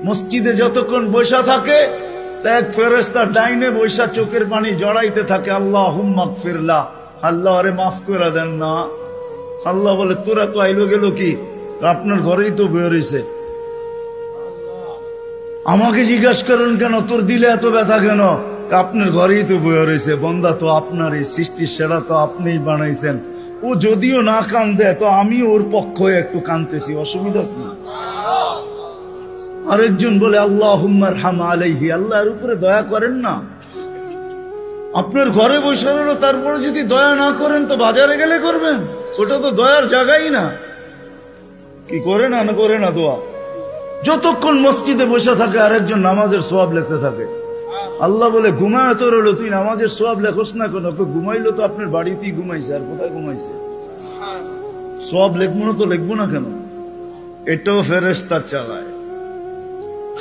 মসজিদে যতক্ষণ বৈশা থাকে এক ফেরেশতা ডাইনে বৈশা চোখের পানি জড়াইতে থাকে, আল্লাহুম্মা গফিরলা, আল্লাহ আরে মাফ করে দেন না। আল্লাহ বলে তোরা তো আইলো গেল কি, আপনার ঘরেই তো বের হইছে, আমাকে জিজ্ঞাসা করেন কেন তোর দিলে এত ব্যথা কেন? আপনার ঘরেই তো বের হইছে, বন্দা তো আপনারই সৃষ্টির সেরা, তো আপনিই বানাইছেন। ও যদিও না কান্দে তো আমি ওর পক্ষ হয়ে একটু কান্দতেছি, অসুবিধা কি? আরেকজন বলে আল্লাহুম্মা আরহাম আলাইহি, আল্লাহর উপরে দয়া করেন না। আপনার ঘরে বসে রইল, তারপরে যদি দয়া না করেন তো বাজারে গেলে করবেন, ওটা তো দয়ার জায়গাই না। কি করে না না করে না দোয়া? যতক্ষণ মসজিদে বসে থাকে আরেকজন নামাজের সওয়াব লিখতে থাকে। আল্লাহ বলে ঘুমায় তো রইল, তুই নামাজের সওয়াব লেখোস না কেন? ঘুমাইলো তো আপনার বাড়িতেই ঘুমাইছে, আর কোথায় ঘুমাইছে? সওয়াব লিখবো না তো লিখবো না কেন? এটাও ফেরেশতা চালায়।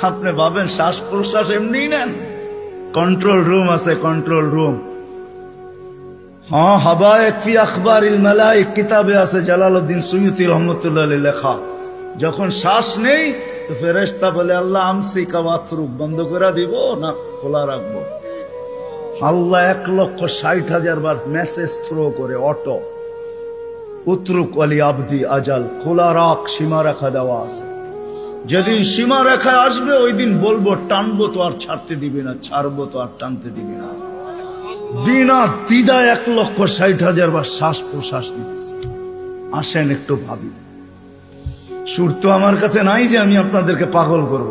আপনি ভাবেন শ্বাস প্রশ্বাস এমনি নেন? কন্ট্রোল রুম আছে, কন্ট্রোল রুম। হ্যাঁ, হাবায়েক ফি আখবারিল মালায়েক কিতাবে আছে, জালালউদ্দিন সুয়ুতী রহমাতুল্লাহ আলাইহি লেখা। যখন শ্বাস নেই তো ফেরেশতা বলে আল্লাহ আমসিকা ওয়াতরুক, বন্ধ করে দিব না খোলা রাখবো? আল্লাহ 1,60,000 বার মেসেজ থ্রো করে, অটো উতরুক আলী আবদি আজাল, খোলা রাখ, সীমা রেখা দেওয়া আছে। যেদিন সীমা রেখায় আসবে ওই দিন বলবো টানবো তো আর ছাড়তে দিবি না, ছাড়বো তো আর টানতে দিবি না। বিনা দ্বিধায় 1,60,000 বার শ্বাস প্রশ্বাস নিতেছি। আসেন একটু ভাবি। সুর তো আমার কাছে নাই যে আমি আপনাদেরকে পাগল করব।